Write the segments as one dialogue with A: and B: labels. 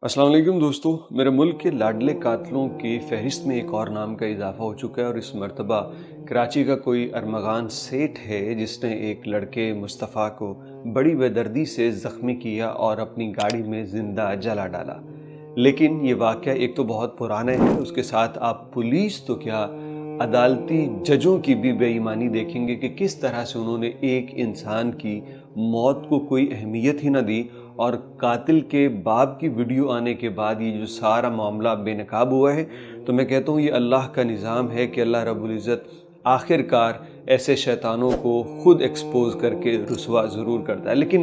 A: अस्सलाम वालेकुम दोस्तों। मेरे मुल्क के लाडले कातलों की फहरिस्त में एक और नाम का इजाफा हो चुका है और इस मर्तबा कराची का कोई अरमगान सेठ है जिसने एक लड़के मुस्तफ़ा को बड़ी बेदर्दी से ज़ख्मी किया और अपनी गाड़ी में ज़िंदा जला डाला। लेकिन ये वाक़या एक तो बहुत पुराना है, उसके साथ आप पुलिस तो क्या अदालती जजों की भी बेईमानी देखेंगे कि किस तरह से उन्होंने एक इंसान की मौत को कोई अहमियत ही ना दी और कातिल के बाप की वीडियो आने के बाद ये जो सारा मामला बेनकाब हुआ है। तो मैं कहता हूँ ये अल्लाह का निज़ाम है कि अल्लाह रब्बुल इज़्ज़त आखिरकार ऐसे शैतानों को खुद एक्सपोज करके रुसवा ज़रूर करता है। लेकिन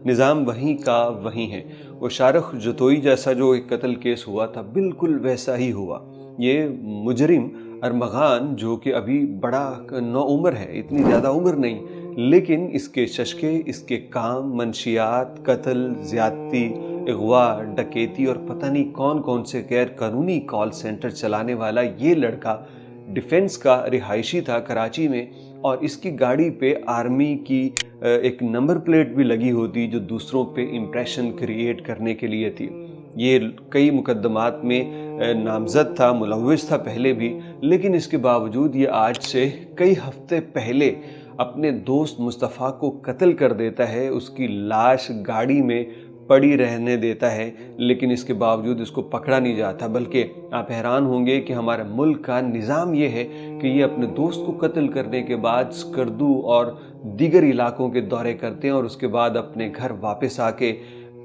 A: निज़ाम वहीं का वहीं है। वो शारख जतोई जैसा जो एक कत्ल केस हुआ था बिल्कुल वैसा ही हुआ। ये मुजरिम अरमगान जो कि अभी बड़ा नौउम्र है, इतनी ज़्यादा उम्र नहीं, लेकिन इसके चश्के, इसके काम, मंशियात, कत्ल, ज़्यादती, अगवा, डकैती और पता नहीं कौन कौन से गैर कानूनी कॉल सेंटर चलाने वाला ये लड़का डिफेंस का रिहायशी था कराची में और इसकी गाड़ी पे आर्मी की एक नंबर प्लेट भी लगी होती जो दूसरों पे इम्प्रेशन क्रिएट करने के लिए थी। ये कई मुकदमात में नामज़द था, मुलव्विस था पहले भी, लेकिन इसके बावजूद ये आज से कई हफ्ते पहले अपने दोस्त मुस्तफ़ा को कत्ल कर देता है, उसकी लाश गाड़ी में पड़ी रहने देता है, लेकिन इसके बावजूद इसको पकड़ा नहीं जाता। बल्कि आप हैरान होंगे कि हमारे मुल्क का निज़ाम ये है कि ये अपने दोस्त को कत्ल करने के बाद स्कर्दू और दीगर इलाकों के दौरे करते हैं और उसके बाद अपने घर वापस आके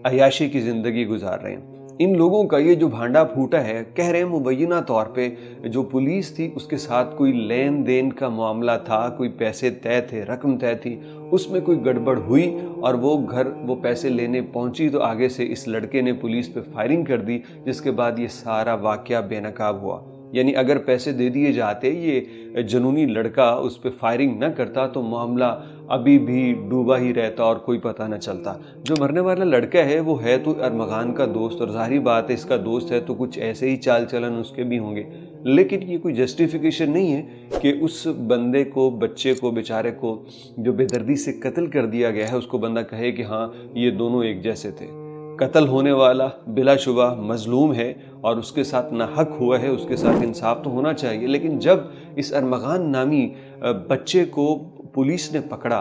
A: अयाशी की ज़िंदगी गुजार रहे हैं। इन लोगों का ये जो भांडा फूटा है, कह रहे हैं मुबैना तौर पे जो पुलिस थी उसके साथ कोई लेन देन का मामला था, कोई पैसे तय थे, रकम तय थी, उसमें कोई गड़बड़ हुई और वो पैसे लेने पहुंची तो आगे से इस लड़के ने पुलिस पे फायरिंग कर दी, जिसके बाद ये सारा वाकया बेनकाब हुआ। यानी अगर पैसे दे दिए जाते, ये जनूनी लड़का उस पर फायरिंग न करता तो मामला अभी भी डूबा ही रहता और कोई पता न चलता। जो मरने वाला लड़का है वो है तो अरमगान का दोस्त और जाहिर बात है इसका दोस्त है तो कुछ ऐसे ही चाल चलन उसके भी होंगे, लेकिन ये कोई जस्टिफिकेशन नहीं है कि उस बंदे को, बच्चे को, बेचारे को जो बेदर्दी से कत्ल कर दिया गया है उसको बंदा कहे कि हाँ ये दोनों एक जैसे थे। कत्ल होने वाला बिलाशुबा मजलूम है और उसके साथ नाहक हुआ है, उसके साथ इंसाफ तो होना चाहिए। लेकिन जब इस अरमगान नामी बच्चे को पुलिस ने पकड़ा,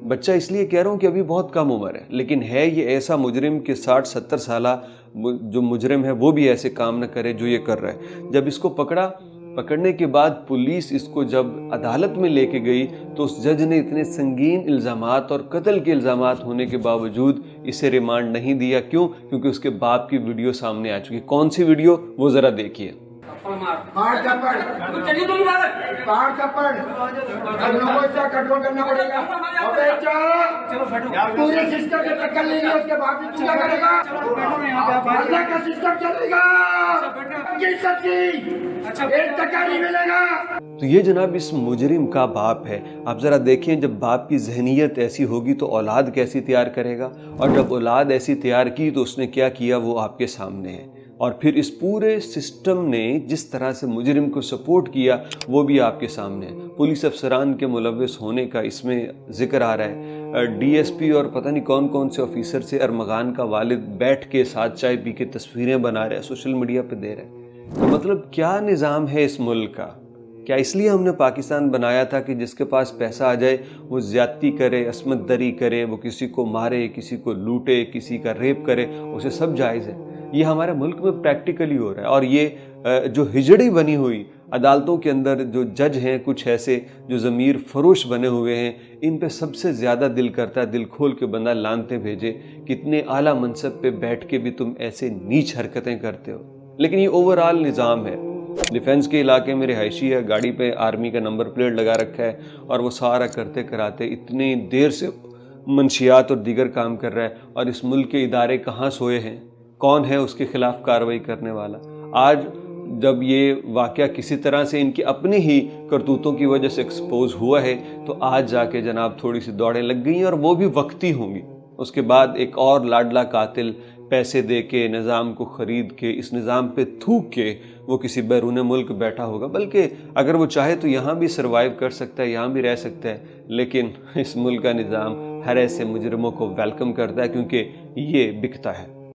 A: बच्चा इसलिए कह रहा हूँ कि अभी बहुत कम उम्र है, लेकिन है ये ऐसा मुजरिम कि 60-70 साला जो मुजरिम है वो भी ऐसे काम न करे जो ये कर रहा है। जब इसको पकड़ने के बाद पुलिस इसको जब अदालत में लेके गई तो उस जज ने इतने संगीन इल्ज़ामात और कत्ल के इल्ज़ामात होने के बावजूद इसे रिमांड नहीं दिया। क्यों? क्योंकि उसके बाप की वीडियो सामने आ चुकी है। कौन सी वीडियो, वो ज़रा देखिए।
B: कंट्रोल करना पड़ेगा। पूरे सिस्टम के टक्कर लेंगे, उसके बाद भी तू क्या करेगा? अल्लाह का सिस्टम चलेगा, एक टक्कर नहीं मिलेगा।
A: तो ये जनाब इस मुजरिम का बाप है। आप ज़रा देखें, जब बाप की जहनीत ऐसी होगी तो औलाद कैसी तैयार करेगा, और जब औलाद ऐसी तैयार की तो उसने क्या किया वो आपके सामने है। और फिर इस पूरे सिस्टम ने जिस तरह से मुजरिम को सपोर्ट किया वो भी आपके सामने है। पुलिस अफसरान के मुलव्विस होने का इसमें ज़िक्र आ रहा है। डीएसपी और पता नहीं कौन कौन से ऑफिसर से अरमगान का वालिद बैठ के साथ चाय पी के तस्वीरें बना रहे हैं, सोशल मीडिया पे दे रहे हैं। तो मतलब क्या निज़ाम है इस मुल्क का? क्या इसलिए हमने पाकिस्तान बनाया था कि जिसके पास पैसा आ जाए वो ज़्यादती करे, असमत दरी करे, वो किसी को मारे, किसी को लूटे, किसी का रेप करे, उसे सब जायज़ है? ये हमारे मुल्क में प्रैक्टिकली हो रहा है। और ये जो हिजड़ी बनी हुई अदालतों के अंदर जो जज हैं, कुछ ऐसे जो ज़मीर फरोश बने हुए हैं, इन पे सबसे ज़्यादा दिल करता है दिल खोल के बंदा लानते भेजे, कितने आला मनसब पे बैठ के भी तुम ऐसे नीच हरकतें करते हो। लेकिन ये ओवरऑल निज़ाम है। डिफेंस के इलाके में रिहायशी है, गाड़ी पे आर्मी का नंबर प्लेट लगा रखा है और वो सारा करते कराते इतनी देर से मंशियात और दीगर काम कर रहा है। और इस मुल्क के इदारे कहाँ सोए हैं? कौन है उसके खिलाफ कार्रवाई करने वाला? आज जब ये वाक़या किसी तरह से इनकी अपनी ही करतूतों की वजह से एक्सपोज हुआ है तो आज जाके जनाब थोड़ी सी दौड़ें लग गई हैं, और वो भी वक्ती होंगी। उसके बाद एक और लाडला कातिल पैसे दे के, निज़ाम को ख़रीद के, इस निज़ाम पे थूक के वो किसी बैरून मुल्क बैठा होगा। बल्कि अगर वो चाहे तो यहाँ भी सर्वाइव कर सकता है, यहाँ भी रह सकता है, लेकिन इस मुल्क का निज़ाम हर ऐसे मुजरिमों को वेलकम करता है क्योंकि ये बिकता है।